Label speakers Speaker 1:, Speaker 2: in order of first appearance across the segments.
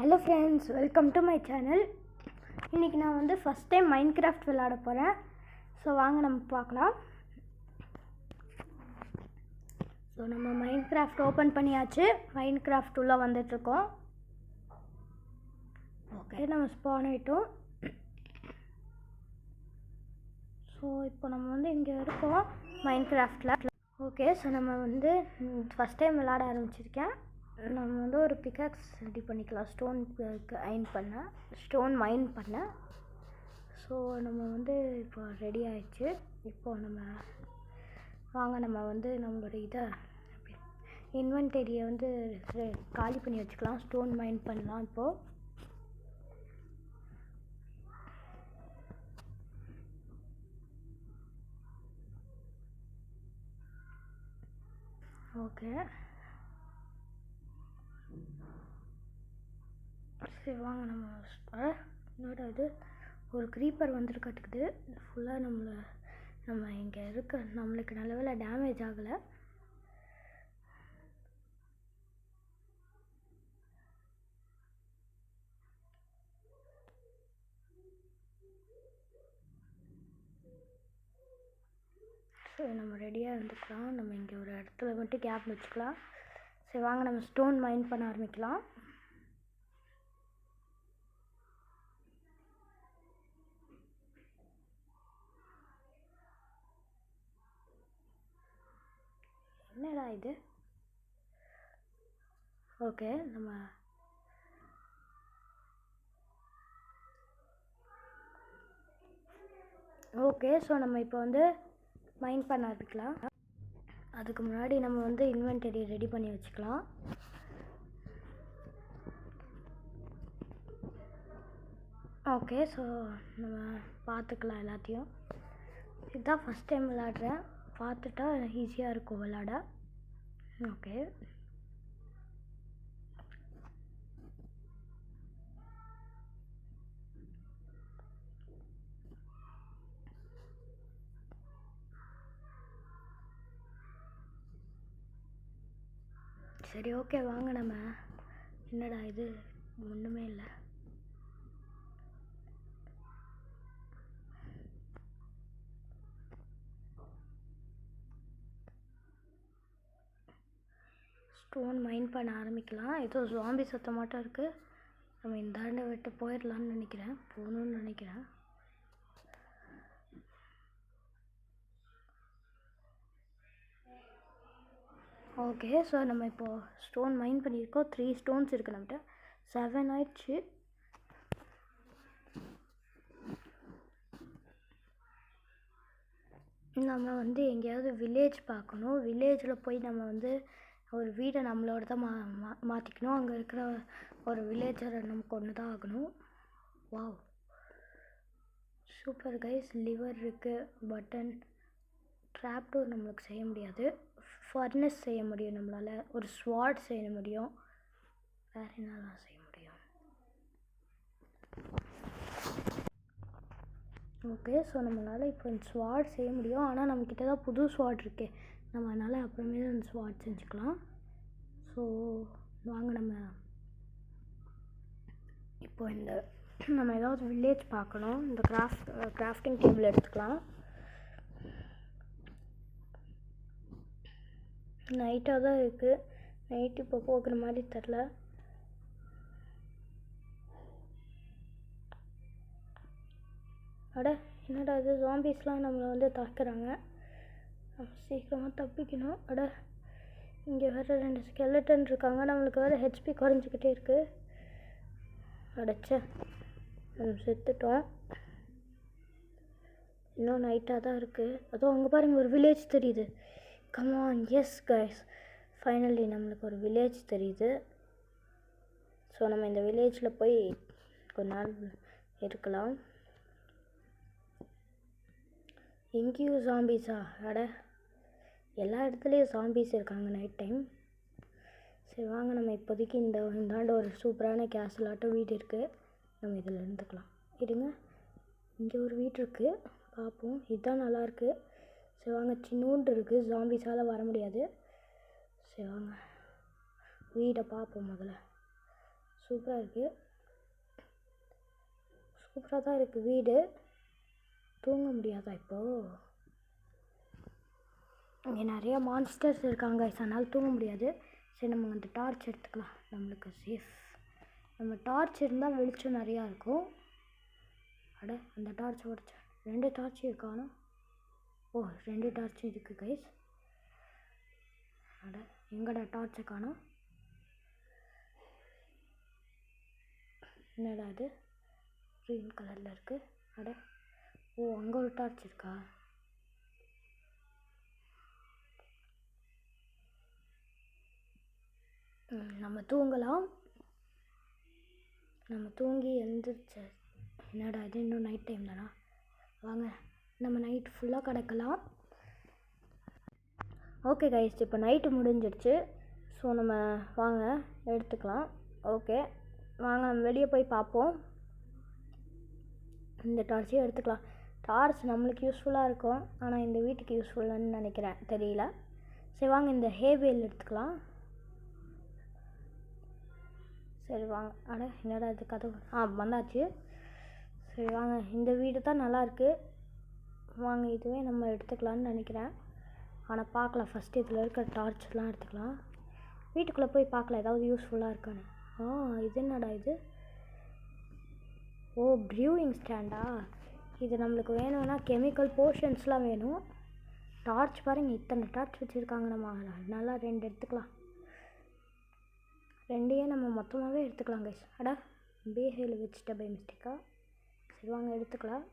Speaker 1: Hello friends, welcome to my channel. இன்றைக்கி நான் வந்து ஃபஸ்ட் டைம் மைன்கிராஃப்ட் விளையாட போகிறேன். ஸோ வாங்க நம்ம பார்க்கலாம். ஸோ நம்ம மைன்கிராஃப்ட் ஓப்பன் பண்ணியாச்சு. மைன்கிராஃப்ட் உள்ளே வந்துட்டுருக்கோம். ஓகே, நம்ம ஸ்பான் ஆகிட்டோம். ஸோ இப்போ நம்ம வந்து இங்கே இருக்கோம் மைன்கிராஃப்டில். ஓகே, ஸோ நம்ம வந்து ஃபஸ்ட் டைம் விளையாட ஆரம்பிச்சிருக்கேன். நம்ம வந்து ஒரு பிக்காக்ஸ் ரெடி பண்ணிக்கலாம். ஸ்டோன் மைன் பண்ண. ஸோ நம்ம வந்து இப்போ ரெடி ஆகிடுச்சு. இப்போ வாங்க நம்ம வந்து நம்மளோட இன்வென்டரியை வந்து காலி பண்ணி வச்சுக்கலாம். ஸ்டோன் மைன் பண்ணலாம். இப்போது ஓகே, சரி வாங்க நம்ம என்னோட இது ஒரு க்ரீப்பர் வந்துட்டு கட்டுக்குது. ஃபுல்லாக நம்ம இங்கே நம்மளுக்கு நல்ல வேலை டேமேஜ் ஆகலை. சரி, நம்ம ரெடியாக இருந்துக்கலாம். நம்ம இங்கே ஒரு இடத்துல மட்டும் கேப் வச்சுக்கலாம். சரி வாங்க நம்ம ஸ்டோன் மைன் பண்ண ஆரம்பிக்கலாம். என்னடா இது? ஓகே, ஸோ நம்ம இப்போ வந்து மைன் பண்ண ஆரம்பிக்கலாம். அதுக்கு முன்னாடி நம்ம வந்து இன்வென்டரி ரெடி பண்ணி வச்சுக்கலாம். ஓகே, ஸோ நம்ம பார்த்துக்கலாம் எல்லாத்தையும். இதுதான் ஃபஸ்ட் டைம் விளையாடுறேன். பார்த்துட்டா ஈஸியாக இருக்கும் விளையாட. ஓகே, சரி ஓகே வாங்க நம்ம என்னடா இது ஒன்றுமே இல்லை. ஸ்டோன் மைன் பண்ண ஆரம்பிக்கலாம். ஏதோ ஜாம்பி சத்தம் மட்டும் இருக்குது. நம்ம இந்த ஆண்டை விட்டு போயிடலான்னு நினைக்கிறேன். ஓகே, ஸோ நம்ம இப்போது ஸ்டோன் மைன் பண்ணியிருக்கோம். 3 ஸ்டோன்ஸ் இருக்குது நம்மகிட்ட. 7 ஆயிடுச்சு. நம்ம வந்து எங்கேயாவது வில்லேஜ் பார்க்கணும். வில்லேஜில் போய் நம்ம வந்து ஒரு வீடை நம்மளோட தான் மாற்றிக்கணும். அங்கே இருக்கிற ஒரு வில்லேஜரை நம்ம கொண்டு தான் ஆகணும். Wow, super guys. லிவர் இருக்குது, பட்டன், ட்ராப் டோர் நம்மளுக்கு செய்ய முடியாது. ஃபர்னஸ் செய்ய முடியும் நம்மளால். ஒரு ஸ்வாட் செய்ய முடியும். வேறு என்னலாம் செய்ய முடியும்? ஓகே, ஸோ நம்மளால் இப்போ ஸ்வாட் செய்ய முடியும். ஆனால் நம்மக்கிட்ட தான் புது ஸ்வாட் இருக்கே. நம்ம அதனால் அப்புறமே அந்த ஸ்வாட் செஞ்சுக்கலாம். ஸோ வாங்க நம்ம இப்போ நம்ம ஏதாவது வில்லேஜ் பார்க்கணும். இந்த கிராஃப்டிங் டேபிள் எடுத்துக்கலாம். நைட்டாக தான் இருக்குது. நைட்டு இப்போ போகிற மாதிரி தெரில. அட என்னடா இது, ஜாம்பிஸ்லாம் நம்மளை வந்து தாக்குறாங்க. நம்ம சீக்கிரமாக தப்பிக்கணும். அட இங்கே வேறு 2 ஸ்கெலட்டன் இருக்காங்க. நம்மளுக்கு வேறு ஹெச்பி குறைஞ்சிக்கிட்டே இருக்குது. அடைச்ச நம்ம செத்துட்டோம். இன்னும் நைட்டாக தான் இருக்குது. அதுவும் அங்கே பாருங்கள், ஒரு வில்லேஜ் தெரியுது. Come on, S guys, finally நம்மளுக்கு ஒரு வில்லேஜ் தெரியுது. ஸோ நம்ம இந்த வில்லேஜில் போய் கொஞ்ச நாள் இருக்கலாம். எங்கேயும் ஜாம்பிஸா? அட எல்லா இடத்துலையும் ஜாம்பிஸ் இருக்காங்க நைட் டைம். சரி வாங்க நம்ம இப்போதைக்கு இந்தாண்ட ஒரு சூப்பரான கேசலாட்டம் வீடு இருக்குது. நம்ம இதில் இருந்துக்கலாம். இருங்க, இங்கே ஒரு வீடு இருக்குது, பார்ப்போம். இதுதான் நல்லாயிருக்கு. சரி வாங்க, சின்னூண்டு இருக்குது, ஜாம்பிஸால் வர முடியாது. சரி வாங்க வீடை பார்ப்போம் முதல்ல. சூப்பராக இருக்குது. சூப்பராக தான் இருக்குது வீடு. தூங்க முடியாதா இப்போது? இங்கே நிறைய மான்ஸ்டர்ஸ் இருக்காங்க, அதனால் தூங்க முடியாது. சரி, நம்ம அந்த டார்ச் எடுத்துக்கலாம், நம்மளுக்கு சேஃப். நம்ம டார்ச் இருந்தால் வெளிச்சம் நிறையா இருக்கும். அட, அந்த டார்ச் உடச்ச 2 டார்ச் இருக்கானோ? ஓ, 2 டார்ச் இருக்குது கைஸ். அட, எங்கடா டார்ச்சை காணோம்? என்னடா அது க்ரீன் கலரில் இருக்குது? அட, ஓ, அங்கே ஒரு டார்ச் இருக்கா? நம்ம தூங்கலாம். நம்ம தூங்கி எழுந்திரிச்சு. என்னடா இது, இன்னும் நைட் டைம் தானா? வாங்க நம்ம நைட் ஃபுல்லாக கிடக்கலாம். ஓகே கைஸ், இப்போ நைட்டு முடிஞ்சிடுச்சு. ஸோ நம்ம வாங்க எடுத்துக்கலாம். ஓகே, வாங்க நம்ம வெளியே போய் பார்ப்போம். இந்த டார்ச்சையும் எடுத்துக்கலாம். டார்ச் நம்மளுக்கு யூஸ்ஃபுல்லாக இருக்கும், ஆனால் இந்த வீட்டுக்கு யூஸ்ஃபுல்லான்னு நினைக்கிறேன், தெரியல. சரி வாங்க, இந்த ஹேவேல் எடுத்துக்கலாம். சரி வாங்க. அட, என்னடா இது கதவு? வந்தாச்சு. சரி வாங்க, இந்த வீடு தான் நல்லாயிருக்கு. வாங்க, இதுவே நம்ம எடுத்துக்கலான்னு நினைக்கிறேன். ஆனால் பார்க்கலாம், ஃபஸ்ட்டு இதில் இருக்கிற டார்ச்லாம் எடுத்துக்கலாம். வீட்டுக்குள்ளே போய் பார்க்கலாம் ஏதாவது யூஸ்ஃபுல்லாக இருக்கான்னு. இது என்னடா இது? ஓ, ப்ரூவிங் ஸ்டாண்டா? இது நம்மளுக்கு வேணும்னா கெமிக்கல் போர்ஷன்ஸ்லாம் வேணும். டார்ச் பாருங்கள், இத்தனை டார்ச் வச்சுருக்காங்க. நம்ம நல்லா 2 எடுத்துக்கலாம். 2 நம்ம மொத்தமாகவே எடுத்துக்கலாம் கைஸ். அடா, பேஹேல வச்சுட்ட பை மிஸ்டேக்கா. சரி வாங்க எடுத்துக்கலாம்.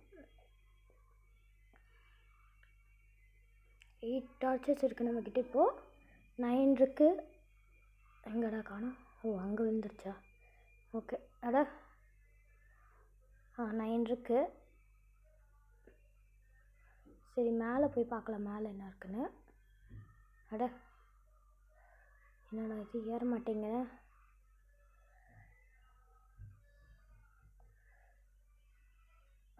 Speaker 1: 8 டார்ச்சஸ் இருக்குது நம்மக்கிட்ட. இப்போது 9 இருக்குது. எங்கடா காணோம்? ஓ, அங்கே விழுந்துருச்சா? ஓகே. அடா, 9 இருக்குது. சரி, மேலே போய் பார்க்கலாம் மேலே என்ன இருக்குன்னு. அட, என்னடா இது ஏற மாட்டேங்க?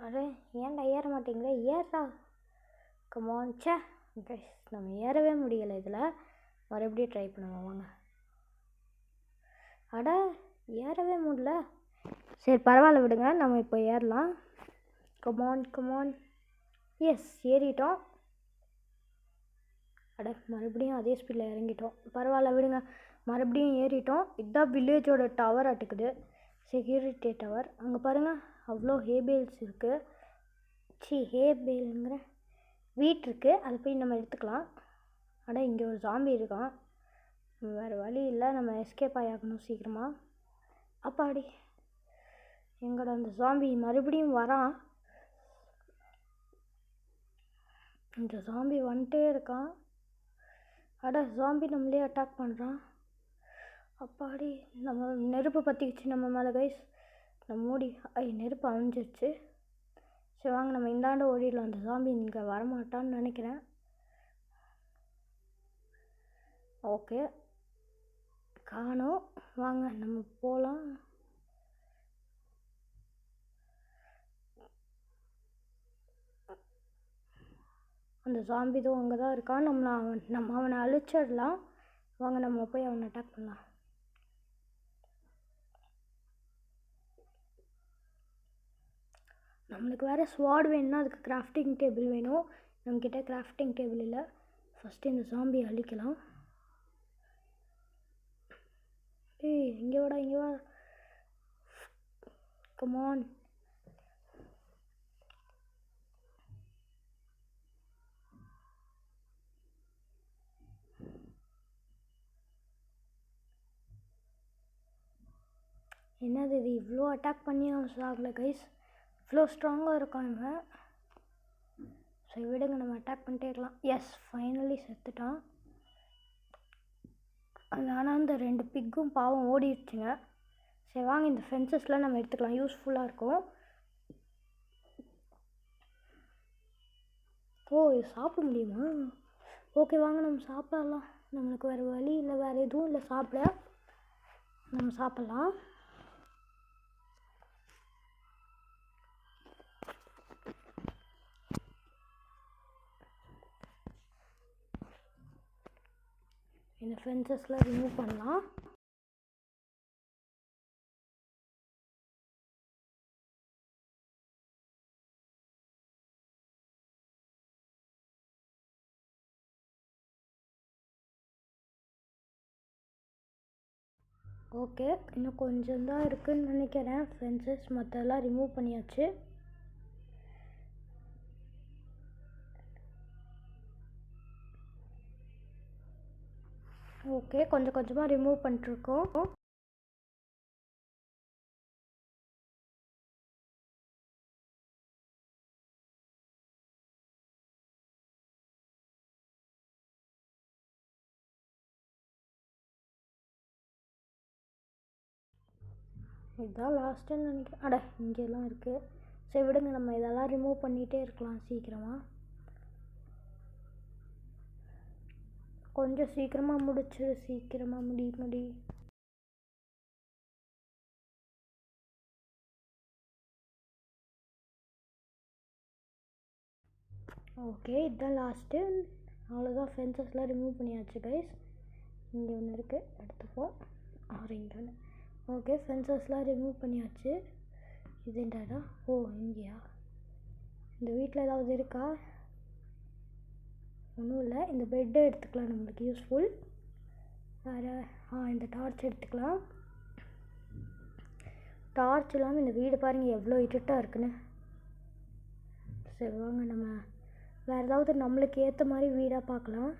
Speaker 1: அடே, ஏன்டா ஏற மாட்டேங்கிற? ஏறா, கமான். சே கைஸ், நம்ம ஏறவே முடியலை இதில். மறுபடியும் ட்ரை பண்ணுவோம் வாங்க. அட, ஏறவே முடியல. சரி பரவாயில்ல, விடுங்க, நம்ம இப்போ ஏறலாம். Come on come on. எஸ், ஏறிட்டோம். அட, மறுபடியும் அதே ஸ்பீடில் இறங்கிட்டோம். பரவாயில்ல, விடுங்க, மறுபடியும் ஏறிட்டோம். இதுதான் வில்லேஜோட டவர் அட்டுக்குது, செக்யூரிட்டி டவர். அங்கே பாருங்கள், அவ்வளோ ஹேபேல்ஸ் இருக்குது. ஹேபேலுங்கிற வீட் இருக்குது, அதை போய் நம்ம எடுத்துக்கலாம். அட, இங்கே ஒரு ஜாம்பி இருக்கான். வேறு வழி இல்லை, நம்ம எஸ்கேப் ஆகணும் சீக்கிரமாக. அப்பாடி, எங்கடா அந்த ஜாம்பி மறுபடியும் வரான்? இந்த ஜாம்பி வந்துட்டே இருக்கான். அட, ஜாம்பி நம்மளே அட்டாக் பண்ணுறான். அப்பாடி, நம்ம நெருப்பு பற்றிக்கிச்சு நம்ம மேலே கைஸ். நம்ம மூடி நெருப்பு அழிஞ்சிருச்சு. சரி வாங்க, நம்ம இந்தாண்டு ஓடிடலாம். அந்த ஜாம்பி இங்கே வரமாட்டான்னு நினைக்கிறேன். ஓகே, காணோம். வாங்க நம்ம போகலாம். அந்த ஜாம்பி தான் அங்கே தான் இருக்கான். நம்ம அவனை அழிச்சிடலாம். வாங்க நம்ம போய் அவனை அட்டாக் பண்ணலாம். நம்மளுக்கு வேறு ஸ்வாட் வேணும்னா அதுக்கு கிராஃப்டிங் டேபிள் வேணும். நம்மக்கிட்ட கிராஃப்டிங் டேபிள் இல்லை. ஃபஸ்ட்டு இந்த ஜாம்பி அழிக்கலாம். ஏய், இங்கே வாடா, இங்கே வா. கமான். என்னது இது, இவ்வளோ அட்டாக் பண்ணி அவன் சாகலை கைஸ். இவ்வளோ ஸ்ட்ராங்காக இருக்கான் இவன். சரி விடுங்க, நம்ம அட்டாக் பண்ணிட்டே இருக்கலாம். எஸ், ஃபைனலி செத்துட்டான். ஆனால் அந்த 2 பிக்கும் பாவம் ஓடிடுச்சுங்க. சரி வாங்க, இந்த ஃபென்சஸ்லாம் நம்ம எடுத்துக்கலாம், யூஸ்ஃபுல்லாக இருக்கும். ஓ, இது சாப்பிட முடியுமா? ஓகே வாங்க, நம்ம சாப்பிடலாம். நம்மளுக்கு வேறு வழி இல்லை, வேறு எதுவும் இல்லை சாப்பிட. நம்ம சாப்பிட்லாம். இந்த ஃபென்சஸ்லாம் ரிமூவ் பண்ணலாம். ஓகே, இன்னும் கொஞ்சம் தான் இருக்குதுன்னு நினைக்கிறேன். ஃபென்சஸ் மற்றதெல்லாம் ரிமூவ் பண்ணியாச்சு. ஓகே, கொஞ்சம் கொஞ்சமாக ரிமூவ் பண்ணிட்டுருக்கோம். இதுதான் லாஸ்ட்டுன்னு நினைக்கிறேன். அட, இங்கெல்லாம் இருக்குது. சரி விடுங்க, நம்ம இதெல்லாம் ரிமூவ் பண்ணிகிட்டே இருக்கலாம் சீக்கிரமாக. கொஞ்சம் சீக்கிரமாக முடிச்சிரு, சீக்கிரமாக முடி. ஓகே, இதுதான் லாஸ்ட்டு. அவ்வளோதான், ஃபென்சஸ்லாம் ரிமூவ் பண்ணியாச்சு கைஸ். இங்கே ஒன்று இருக்குது, எடுத்துப்போம். இங்கே ஒன்று. ஓகே, ஃபென்சஸ்லாம் ரிமூவ் பண்ணியாச்சு. இது என்னடா? ஓ, இங்கேயா? இந்த வீட்டில் ஏதாவது இருக்கா? ஒன்றும் இல்லை. இந்த பெட்டை எடுத்துக்கலாம், நம்மளுக்கு யூஸ்ஃபுல். வேறு இந்த டார்ச் எடுத்துக்கலாம். டார்ச் இல்லாமல் இந்த வீடு பாருங்கள் எவ்வளோ இருட்டாக இருக்குன்னு. சரி வாங்க, நம்ம வேறு ஏதாவது நம்மளுக்கு ஏற்ற மாதிரி வீடாக பார்க்கலாம்.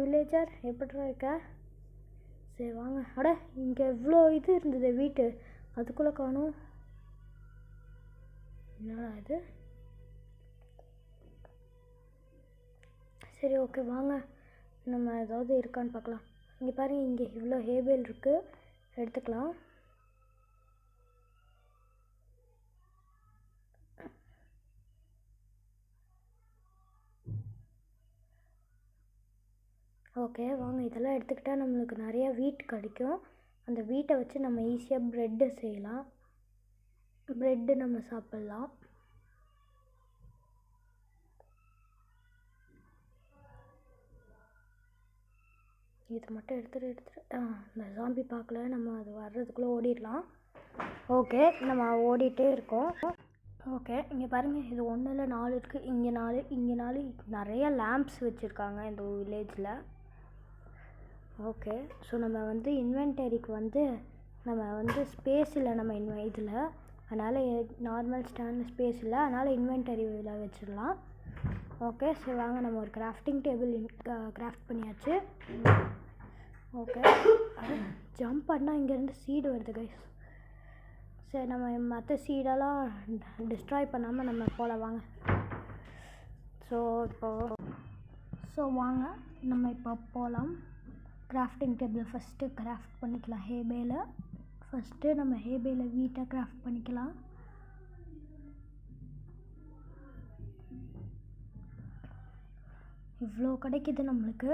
Speaker 1: வில்லேஜர் எப்படிடா இருக்க? சரி வாங்க. அட, இங்கே எவ்வளோ இது இருந்தது வீட்டு, அதுக்குள்ளே காணும். என்னடா இது? சரி ஓகே, வாங்க நம்ம ஏதாவது இருக்கான்னு பார்க்கலாம். இங்கே பாருங்கள், இங்கே இவ்வளோ ஹேபேல் இருக்குது, எடுத்துக்கலாம். ஓகே வாங்க, இதெல்லாம் எடுத்துக்கிட்டால் நம்மளுக்கு நிறையா வீட் கிடைக்கும். அந்த வீட்டை வச்சு நம்ம ஈஸியாக ப்ரெட்டு செய்யலாம். ப்ரெட்டு நம்ம சாப்பிட்லாம். இதை மட்டும் எடுத்துகிட்டு இந்த ஜாம்பி பார்க்கல, நம்ம அது வர்றதுக்குள்ளே ஓடிடலாம். ஓகே, நம்ம ஓடிட்டே இருக்கோம். ஓகே, இங்கே பாருங்கள், இது 1 இல்லை 4 இருக்குது. இங்கே 4, இங்கே 4. நிறையா லேம்ப்ஸ் வச்சுருக்காங்க இந்த வில்லேஜில். ஓகே, ஸோ நம்ம வந்து இன்வென்டரிக்கு வந்து நம்ம வந்து ஸ்பேஸ் இல்லை நம்ம இதில், அதனால் நார்மல் ஸ்டாண்டில் ஸ்பேஸ் இல்லை, அதனால் இன்வென்டரியில் வச்சிடலாம். ஓகே, சரி வாங்க, நம்ம ஒரு கிராஃப்டிங் டேபிள் கிராஃப்ட் பண்ணியாச்சு. ஓகே, ஜம்ப் பண்ணால் இங்கேருந்து சீடு வருது கைஸ். சரி, நம்ம மற்ற சீடெல்லாம் டிஸ்ட்ராய் பண்ணாமல் நம்ம போகலாம் வாங்க. ஸோ வாங்க நம்ம இப்போ போகலாம். கிராஃப்டிங் டேபிள் ஃபஸ்ட்டு கிராஃப்ட் பண்ணிக்கலாம். ஹேபேல ஃபஸ்ட்டு நம்ம ஹேபேல வீட்டை கிராஃப்ட் பண்ணிக்கலாம். இவ்வளோ கிடைக்கிது நம்மளுக்கு.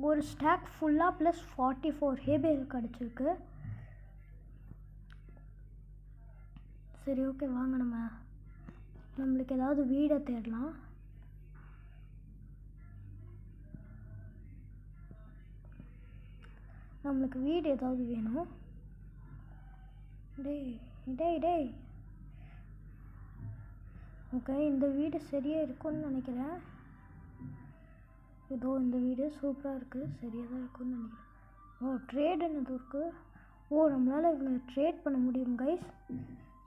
Speaker 1: ஒரு ஸ்டாக் ஃபுல்லாக ப்ளஸ் 44 ஹேபேல் கிடச்சிருக்கு. சரி ஓகே, வாங்க நம்மளுக்கு ஏதாவது வீடை தேடலாம். நம்மளுக்கு வீடு ஏதாவது வேணும். டேய் ஓகே, இந்த வீடு சரியாக இருக்கும்னு நினைக்கிறேன். ஏதோ இந்த வீடு சூப்பராக இருக்குது, சரியாக தான் இருக்கும்னு நினைக்கிறேன். ட்ரேட் என்னது இருக்குது? நம்மளால் இவனை ட்ரேட் பண்ண முடியும் கைஸ்.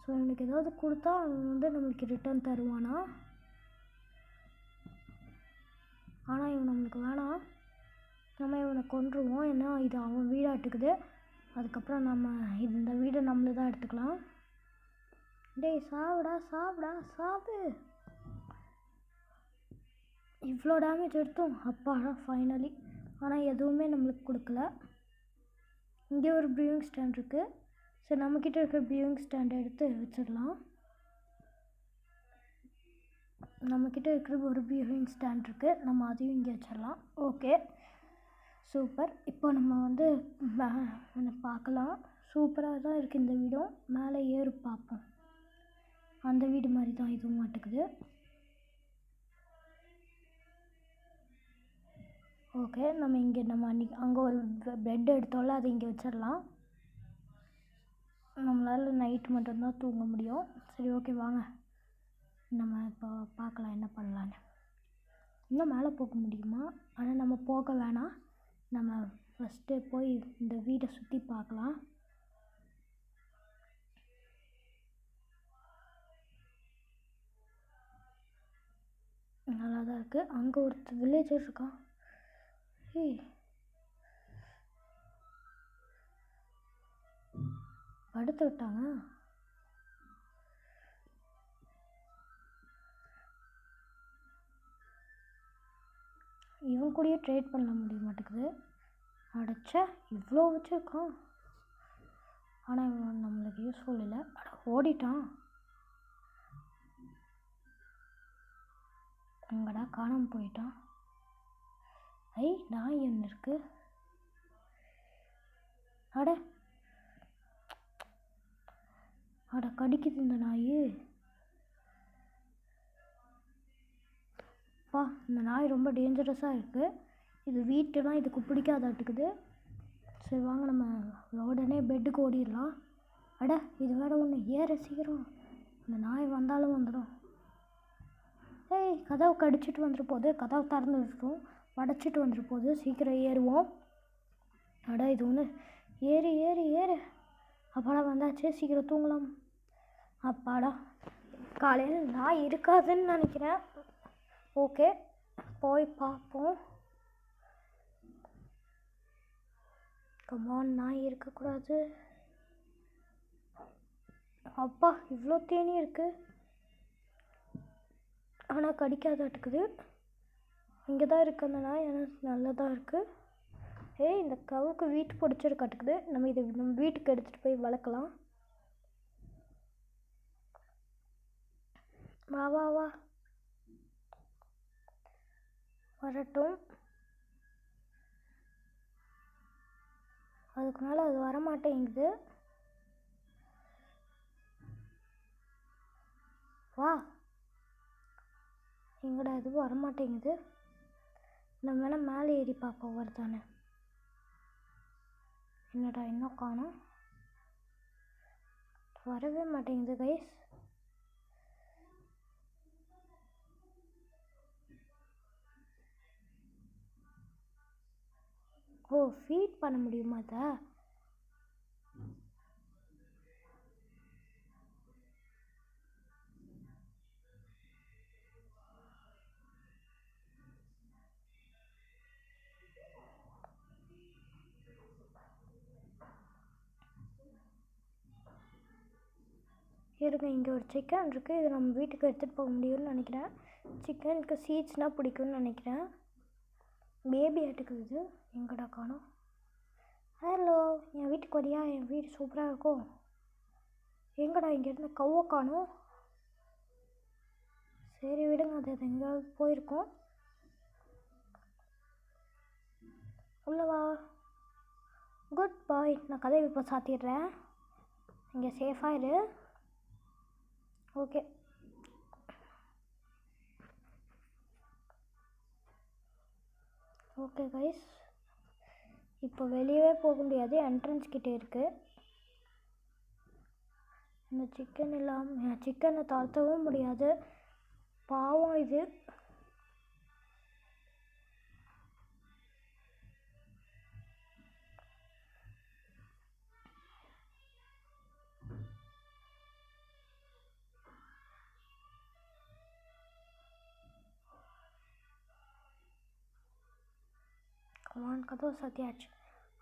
Speaker 1: ஸோ இவனுக்கு ஏதாவது கொடுத்தா அவன் வந்து நம்மளுக்கு ரிட்டர்ன் தருவானா? ஆனால் இவன் நம்மளுக்கு வேணாம், நம்ம இவனை கொன்றுவோம். ஏன்னா இது அவன் வீடாட்டுக்குது. அதுக்கப்புறம் நம்ம இந்த வீடை நம்மளே தான் எடுத்துக்கலாம். டேய் சாப்பிடு. இவ்வளோ டேமேஜ் எடுத்தோம், அப்பாடா ஃபைனலி. ஆனால் எதுவுமே நம்மளுக்கு கொடுக்கல. இங்கே ஒரு ப்ரீவிங் ஸ்டாண்ட் இருக்குது. சரி, நம்மக்கிட்ட இருக்கிற ப்ரீவிங் ஸ்டாண்டை எடுத்து வச்சிடலாம். நம்மக்கிட்ட இருக்கிற ஒரு ப்ரீவிங் ஸ்டாண்ட் இருக்குது, நம்ம அதையும் இங்கே வச்சிடலாம். Okay super. இப்போ நம்ம வந்து பார்க்கலாம். சூப்பராக தான் இருக்குது இந்த வீடும். மேலே ஏறு பார்ப்போம். அந்த வீடு மாதிரி தான் இதுவும் மாட்டுக்குது. ஓகே, நம்ம இங்கே அங்கே ஒரு பெட் எடுத்தோம்ல, அதை இங்கே வச்சிடலாம். நம்மளால் நைட் மட்டும்தான் தூங்க முடியும். சரி ஓகே, வாங்க நம்ம இப்போ பார்க்கலாம் என்ன பண்ணலான்னு. இன்னும் மேலே போக முடியுமா? ஆனால் நம்ம போக வேணாம். நம்ம ஃபஸ்ட்டு போய் இந்த வீடை சுற்றி பார்க்கலாம். நல்லா தான் இருக்குது. அங்கே ஒருத்தர் வில்லேஜர் இருக்கான். ஏய், படுத்து விட்டாங்க. இவன் கூடயே ட்ரேட் பண்ண முடிய மாட்டேங்குது. அடைச்ச இவ்வளோ வச்சுருக்கான். ஆனால் இவன் நம்மளுக்கு யூஸ்ஃபுல் இல்லை. ஓடிட்டான். அங்கடா காணாமல் போயிட்டான். நாய் ஒன்று இருக்கு. அட கடிக்குது இந்த நாய். இந்த நாய் ரொம்ப டேஞ்சரஸாக இருக்குது. இது வீட்டுலாம் இதுக்கு பிடிக்காதாட்டுக்குது. சரி வாங்க நம்ம உடனே பெட்டுக்கு ஓடிடலாம். இது வேற ஒன்று. ஏற சீக்கிரம். இந்த நாய் வந்தாலும் வந்துடும். கதவை கடிச்சிட்டு வந்துட்டு போகுது. கதவை திறந்து விட்டுரும். உடச்சிட்டு வந்துட்டு போகுது. சீக்கிரம் ஏறுவோம். இது ஒன்று. ஏறு ஏறு ஏறு. அப்பாடா வந்தாச்சு. சீக்கிரம் தூங்கலாம். அப்பாடா. காலையில் நாய் இருக்காதுன்னு நினைக்கிறேன். ஓகே, போய் பார்ப்போம். கமான், நாய் இருக்கக்கூடாது. அப்பா, இவ்வளோ தேனி இருக்கு. ஆனால் கடிக்காதாட்டுக்குது. இங்கே தான் இருக்குது அந்த நாய். ஆனால் நல்லதாக இருக்குது. இந்த கவுக்கு வீட்டு பிடிச்சிருக்காட்டுக்குது. நம்ம வீட்டுக்கு எடுத்துகிட்டு போய் வளர்க்கலாம். வா வா வா, வரட்டும். அதுக்கு மேலே அது வரமாட்டேங்குது. வா, எங்கடா எதுவும் வரமாட்டேங்குது. நம்ம வேணால் மேலே ஏறி பார்ப்போம் வருதானே. என்னடா இன்னும் காணோம். வரவே மாட்டேங்குது கைஸ். ஃபீட் பண்ண முடியுமா அதை? இருங்க, இங்கே ஒரு சிக்கன் இருக்குது. இது நம்ம வீட்டுக்கு எடுத்துகிட்டு போக முடியும்னு நினைக்கிறேன். சிக்கனுக்கு சீட்ஸ்னால் பிடிக்கும்னு நினைக்கிறேன். பேபி ஆட்டுக்குது. எங்கடா காணோம். ஹலோ, என் வீட்டுக்கு வரியா? என் வீடு சூப்பராக இருக்கும். எங்கடா இங்கேருந்து கவ்வை காணோம். சரி விடுங்க, அது எங்கேயாவது போயிருக்கோம். உள்ளவா. குட் பாய். நான் கதையை இப்போ சாத்திடுறேன். இங்கே சேஃபாக இரு. Okay, okay guys. இப்போ வெளியவே போக முடியாது. என்ட்ரன்ஸ் கிட்டே இருக்குது. இந்த சிக்கன் இல்லாமல் சிக்கனை தாழ்த்தவும் முடியாது. பாவம் இது. கதவு சாத்தியாச்சு.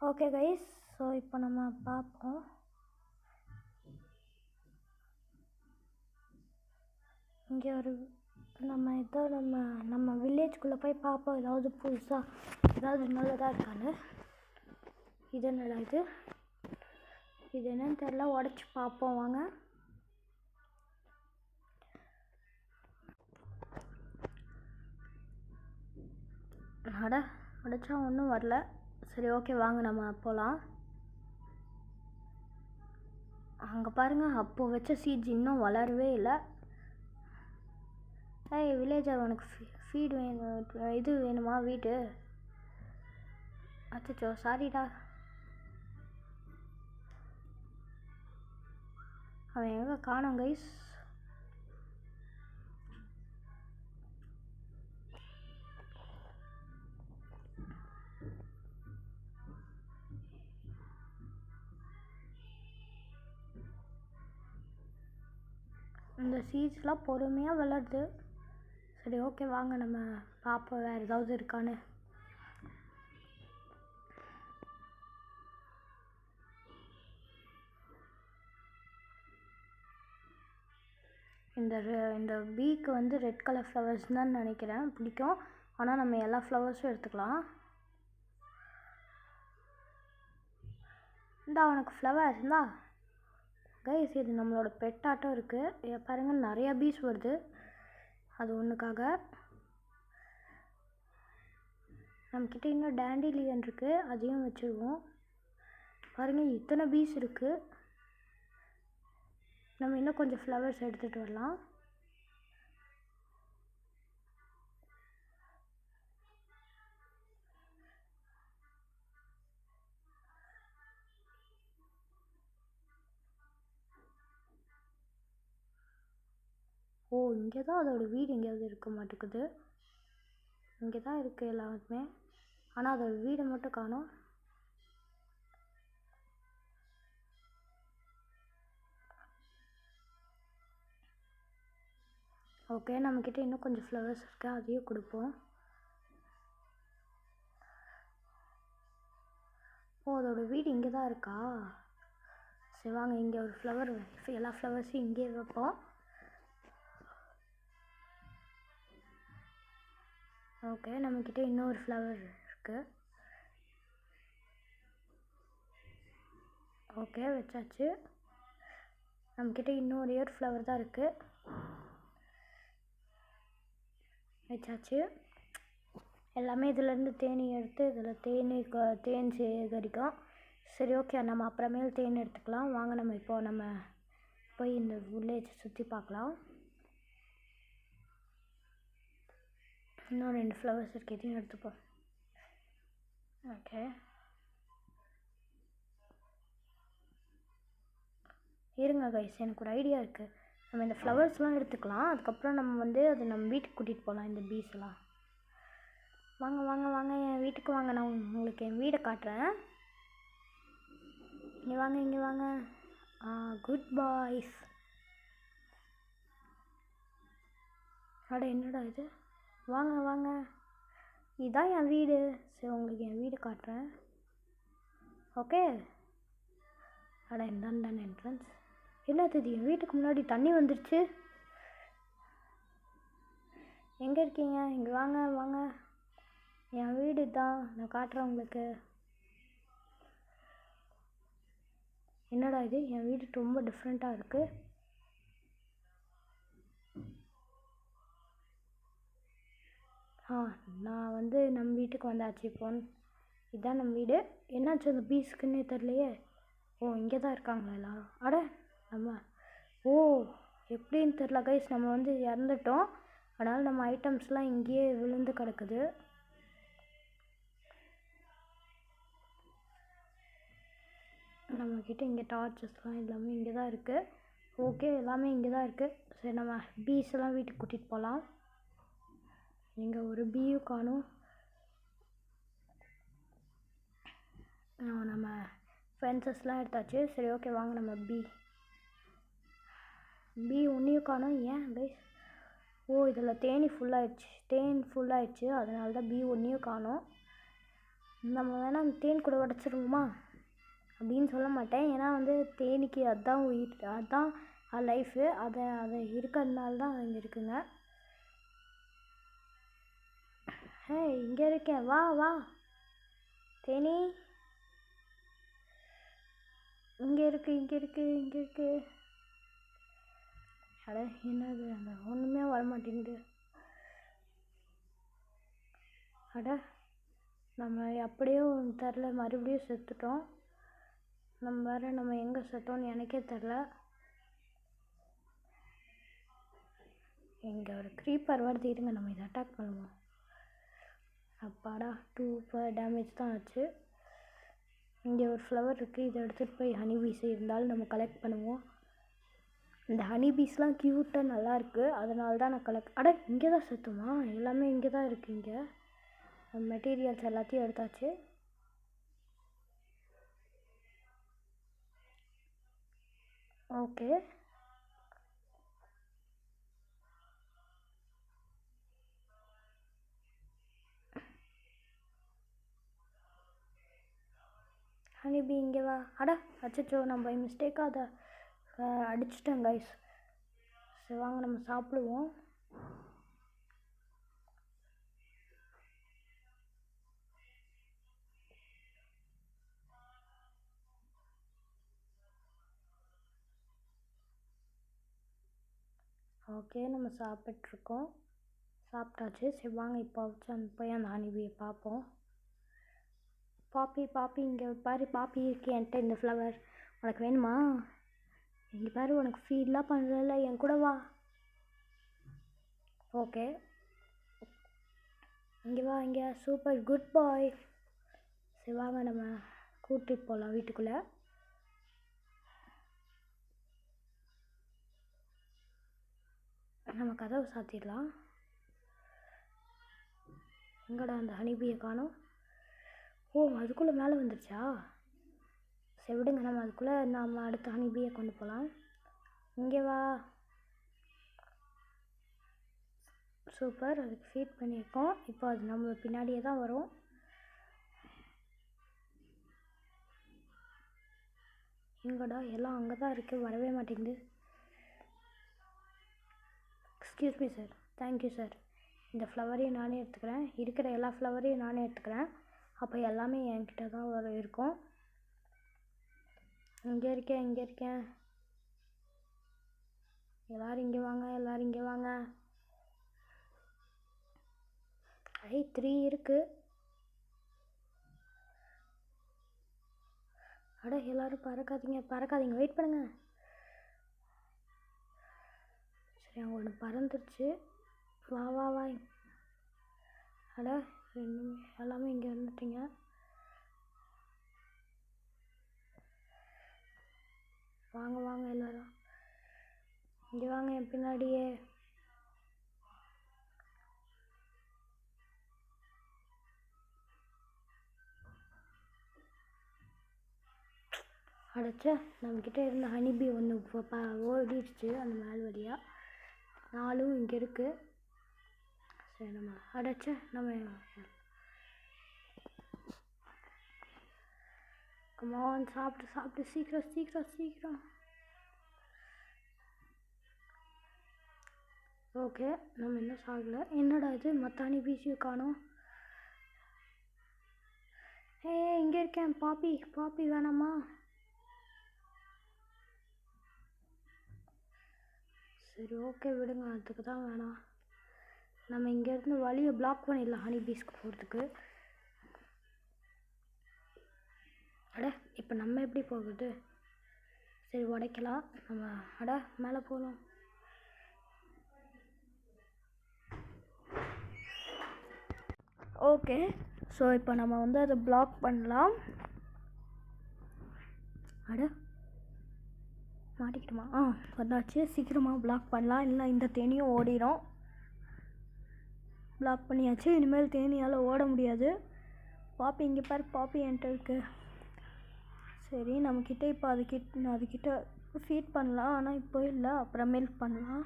Speaker 1: ஓகே கைஸ், ஸோ இப்போ நம்ம பார்ப்போம். இங்கே ஒரு நம்ம வில்லேஜ்குள்ளே போய் பார்ப்போம். ஏதாவது புதுசாக ஏதாவது நல்லதாக இருக்கான்னு. இது என்னடா இது என்னன்னு தெரியல. உடச்சி பார்ப்போம் வாங்க. உடைச்சா ஒன்றும் வரல. சரி ஓகே, வாங்க நம்ம போகலாம். அங்கே பாருங்கள், அப்போது வச்ச சீட்ஸ் இன்னும் வளரவே இல்லை. வில்லேஜர், உனக்கு ஃபீட் வேணும். இது வேணுமா வீட்டு? அச்சோ சாரிடா. அவன் எங்கே காணோம் கைஸ். இந்த சீட்ஸ்லாம் பொறுமையாக வளருது. சரி ஓகே வாங்க நம்ம பார்ப்போம் வேறு ஏதாவது இருக்கான்னு. இந்த பீக்கு வந்து ரெட் கலர் ஃப்ளவர்ஸ் தான் நினைக்கிறேன் பிடிக்கும். ஆனால் நம்ம எல்லா ஃப்ளவர்ஸும் எடுத்துக்கலாம். இந்தா உனக்கு ஃப்ளவர் இந்தா கைஸ். இது நம்மளோட பெட்டாட்டம் இருக்குது. பாருங்கள் நிறையா பீஸ் வருது. அது ஒன்றுக்காக. நம்மக்கிட்ட இன்னும் டேண்டிலியன் இருக்குது, அதையும் வச்சுருவோம். பாருங்கள் இத்தனை பீஸ் இருக்குது. நம்ம இன்னும் கொஞ்சம் ஃப்ளவர்ஸ் எடுத்துகிட்டு வரலாம். ஓ இங்கே தான் அதோட வீடு எங்கேயாவது இருக்க மாட்டேங்குது. இங்கே தான் இருக்குது எல்லாருமே, ஆனால் அதோட வீடை மட்டும் காணோம். ஓகே நம்மக்கிட்ட இன்னும் கொஞ்சம் ஃப்ளவர்ஸ் இருக்கு, அதையும் கொடுப்போம். ஓ அதோட வீடு இங்கே தான் இருக்கா? சரி வாங்க இங்கே ஒரு ஃப்ளவர், எல்லா ஃப்ளவர்ஸையும் இங்கே வைப்போம். ஓகே நம்மக்கிட்ட இன்னொரு ஃப்ளவர் இருக்குது. ஓகே வச்சாச்சு. நம்மக்கிட்ட இன்னும் ஒரே ஒரு ஃப்ளவர் தான் இருக்குது, வச்சாச்சு. எல்லாமே இதிலேருந்து தேனி எடுத்து இதில் தேன் சேகரிக்கும். சரி ஓகே நம்ம அப்புறமேல் தேன் எடுத்துக்கலாம். வாங்க நம்ம நம்ம போய் இந்த வில்லேஜை சுற்றி பார்க்கலாம். இன்னும் 2 ஃப்ளவர்ஸ் இருக்குது, இதையும் எடுத்துப்போம். ஓகே இருங்க கைஸ், எனக்கு ஒரு ஐடியா இருக்குது. நம்ம இந்த ஃப்ளவர்ஸ்லாம் எடுத்துக்கலாம். அதுக்கப்புறம் நம்ம வந்து அதை நம்ம வீட்டுக்கு கூட்டிகிட்டு போகலாம். இந்த பீஸ்லாம் வாங்க வாங்க வாங்க என் வீட்டுக்கு வாங்க. நான் உங்களுக்கு என் வீடை காட்டுறேன். இங்கே வாங்க இங்கே வாங்க. Good boys. அட என்னடா இது, வாங்க வாங்க. இதுதான் என் வீடு. சரி உங்களுக்கு என் வீடு காட்டுறேன். ஓகே அட இந்தாண்ட என்ட்ரன்ஸ். என்னது இது, என் வீட்டுக்கு முன்னாடி தண்ணி வந்துருச்சு. எங்கே இருக்கீங்க? இங்கே வாங்க வாங்க. என் வீடு தான், நான் காட்டுறேன் உங்களுக்கு. என்னடா இது, என் வீடு ரொம்ப டிஃப்ரெண்ட்டாக இருக்குது. நான் வந்து நம்ம வீட்டுக்கு வந்தாச்சு இப்போ. இதுதான் நம்ம வீடு. என்னாச்சு அந்த பீஸுக்குன்னே தெரியலையே. ஓ இங்கே தான் இருக்காங்களா எல்லாம்? அட நம்ம ஓ எப்படின்னு தெரில கைஸ், நம்ம வந்து இறந்துட்டோம். அதனால் நம்ம ஐட்டம்ஸ்லாம் இங்கேயே விழுந்து கிடக்குது. நம்மக்கிட்ட இங்கே டார்ச்சஸ்லாம் எல்லாமே இங்கே தான் இருக்குது. ஓகே எல்லாமே இங்கே தான் இருக்குது. சரி நம்ம பீஸ் எல்லாம் வீட்டுக்கு கூட்டிகிட்டு போகலாம். இங்கே ஒரு பீயும் காணும். நம்ம ஃபென்சஸ்லாம் எடுத்தாச்சு. சரி ஓகே வாங்க நம்ம பீ ஒன்றையும் காணும். ஏன் கைஸ்? ஓ இதில் தேன் ஃபுல்லாகிடுச்சு, அதனால தான் பீ ஒன்றையும் காணும். நம்ம வேணால் அந்த தேன் கூட உடச்சிருவோமா அப்படின்னு சொல்ல மாட்டேன். ஏன்னா வந்து தேனிக்கு அதுதான் உயிர், அதுதான் லைஃபு. அதை இருக்கிறதுனால தான் இங்கே இருக்குங்க. இங்கே இருக்கேன், வா வா தேனி. இங்கே இருக்கு. அட என்னது, அந்த ஒன்றுமே வரமாட்டேங்குது. அட நம்ம அப்படியே தெரில, மறுபடியும் செத்துட்டோம். நம்ம எங்கே செத்தோன்னு எனக்கே தெரில. இங்கே ஒரு க்ரீப்பர் வருது, இருங்க நம்ம இதை அட்டாக் பண்ணுவோம். அப்பாடா 2 டேமேஜ் தான் ஆச்சு. இங்கே ஒரு ஃப்ளவர் இருக்குது, இதை எடுத்துகிட்டு போய் ஹனி பீஸ் இருந்தாலும் நம்ம கலெக்ட் பண்ணுவோம். இந்த ஹனி பீஸ்லாம் க்யூட்டாக நல்லாயிருக்கு, அதனால தான் நான் அட இங்கே தான் செத்துமா? எல்லாமே இங்கே தான் இருக்குது. இங்கே மெட்டீரியல்ஸ் எல்லாத்தையும் எடுத்தாச்சு. ஓகே ஹனிபி இங்கே வா. அட அச்சச்சோ, நம்ம பை மிஸ்டேக்காக அதை அடிச்சிட்டேன் கைஸ். சரி வாங்க நம்ம சாப்பிடுவோம். ஓகே, நம்ம சாப்பிட்ருக்கோம், சாப்பிட்டாச்சு. சரி வாங்க இப்போ போய் அந்த ஹனிபியை பார்ப்போம். பாப்பி பாப்பி இங்கே பாரு, பாப்பி இருக்கு என்கிட்ட இந்த ஃப்ளவர். உனக்கு வேணுமா? இங்கே பாரு, உனக்கு ஃபீட்லாம் பண்ணுறல, என் கூட வா. ஓகே இங்கே வா, இங்கே சூப்பர் குட் பாய். சரி வாங்க நம்ம கூட்டிகிட்டு போகலாம் வீட்டுக்குள்ளே. நம்ம கதவை சாத்திடலாம். எங்கடா அந்த ஹனிபியை காணோம்? ஓ, அதுக்குள்ளே மேலே வந்துருச்சா? சரி விடுங்க, நம்ம அதுக்குள்ளே நம்ம அடுத்த ஹனிபியை கொண்டு போகலாம். இங்கே வா. சூப்பர், அதுக்கு ஃபீட் பண்ணியிருக்கோம். இப்போ அது நம்ம பின்னாடியே தான் வரும். எங்கடா எல்லாம் அங்கே தான் இருக்குது, வரவே மாட்டேங்குது. Excuse me sir. Thank you sir. இந்த ஃப்ளவரையும் நானே எடுத்துக்கிறேன், இருக்கிற எல்லா ஃப்ளவரையும் நானே எடுத்துக்கிறேன். அப்போ எல்லாமே என்கிட்ட தான் இருக்கும். இங்கே இருக்கேன். எல்லோரும் இங்கே வாங்க, எல்லோரும் இங்கே வாங்க. 3 இருக்குது. அட எல்லோரும் பறக்காதீங்க, வெயிட் பண்ணுங்க. சரி, அவங்க ஒன்று பறந்துருச்சு. வா வா வா. அட எல்லாமே இங்கே வந்துட்டீங்க. வாங்க வாங்க எல்லோரும் இங்கே வாங்க, என் பின்னாடியே. அடைச்ச நம்மக்கிட்ட இருந்த ஹனிபி ஒன்று ஓடிடுச்சு அந்த மேல் வழியாக. 4 இங்கே இருக்குது. சரி நம்ம அடைச்ச நம்ம கமான் சாப்பிட்டு சீக்கிரம். ஓகே, நம்ம இன்னும் சாகலை. என்னடா இது, மற்ற ஹனிபீஸையும் காணோம். இங்கே இருக்கேன். பாப்பி வேணாமா? சரி ஓகே விடுங்க, அதுக்கு தான் வேணாம். நம்ம இங்கேருந்து வழியை பிளாக் பண்ணிடலாம் ஹனிபீஸ்க்கு போகிறதுக்கு. அட இப்போ நம்ம எப்படி போகுது? சரி உடைக்கலாம் நம்ம. மேலே போகலாம். ஓகே, ஸோ இப்போ நம்ம வந்து அதை பிளாக் பண்ணலாம். மாட்டிக்கிட்டுமா? வந்தாச்சு. சீக்கிரமாக பிளாக் பண்ணலாம், இல்லை இந்த தேனியும் ஓடிடும். பிளாக் பண்ணியாச்சு. இனிமேல் தேனியால் ஓட முடியாது. பாப்பி இங்கே பாரு, பாப்பி என்கிட்ட இருக்கு. சரி நம்மக்கிட்ட இப்போ அதுக்கிட்ட ஃபீட் பண்ணலாம், ஆனால் இப்போ இல்லை, அப்புறமேல் பண்ணலாம்.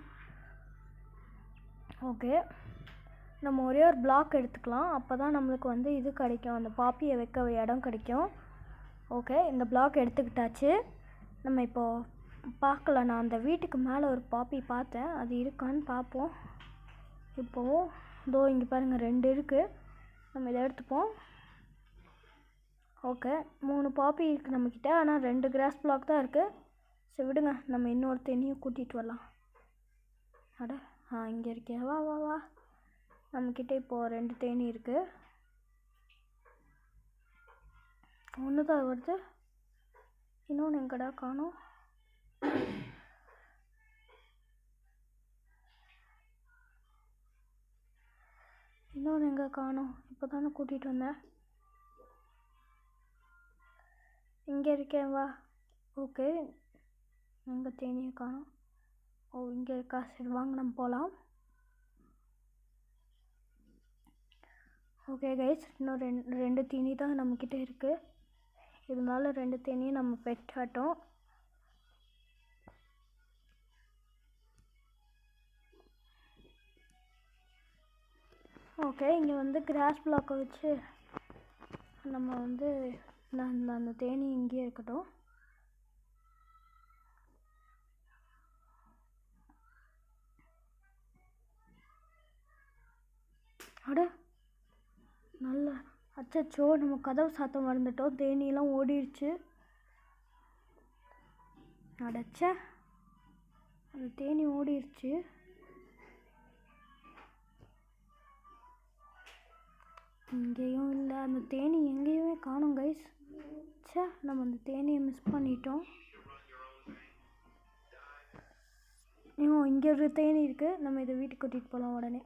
Speaker 1: ஓகே, நம்ம ஒரே ஒரு பிளாக் எடுத்துக்கலாம், அப்போ தான் நம்மளுக்கு வந்து இது கிடைக்கும், அந்த பாப்பியை வைக்க இடம் கிடைக்கும். ஓகே, இந்த பிளாக் எடுத்துக்கிட்டாச்சு. நம்ம இப்போது பார்க்கலாம். நான் அந்த வீட்டுக்கு மேலே ஒரு பாப்பி பார்த்தேன், அது இருக்கான்னு பார்ப்போம். இப்போது இதோ இங்கே பாருங்கள், 2 இருக்குது. நம்ம இதை எடுத்துப்போம். ஓகே, 3 பாப்பி இருக்குது நம்மக்கிட்ட, ஆனால் 2 கிராஸ் பிளாக் தான் இருக்குது. சரி விடுங்க, நம்ம இன்னொரு தேனியும் கூட்டிகிட்டு வரலாம். இங்கே இருக்கே, வா வா வா. நம்மக்கிட்ட இப்போது 2 தேனி இருக்குது. ஒன்று தான் வருது, இன்னொன்று எங்கடா காணோம். இன்னொன்று எங்கே காணோம்? இப்போ தானே கூட்டிகிட்டு வந்தேன். இங்கே இருக்கேன், வா. ஓகே, எங்கே தேனியை காணோம்? இங்கே இருக்கா? சரி வாங்க நம்ம போகலாம். ஓகே கைஸ், இன்னும் 2 தேனி தான் நம்மக்கிட்ட இருக்குது. இருந்தாலும் 2 தேனியும் நம்ம பெட்டாட்டோம். ஓகே, இங்கே வந்து கிராஸ் பிளாக்கை வச்சு நம்ம வந்து அந்த தேனி இங்கேயே இருக்கட்டும். அட நல்ல அச்சச்சோ, நம்ம கதவு சாத்த மறந்துட்டோம். தேனியெல்லாம் ஓடிடுச்சு. அடைச்ச அந்த தேனி ஓடிடுச்சு. இங்கேயும் இல்லை, அந்த தேனி எங்கேயுமே காணோம் கைஸ். நம்ம அந்த தேனியை மிஸ் பண்ணிட்டோம். இங்கே ஒரு தேனி இருக்குது, நம்ம இதை வீட்டுக்கு கூட்டிகிட்டு போகலாம் உடனே.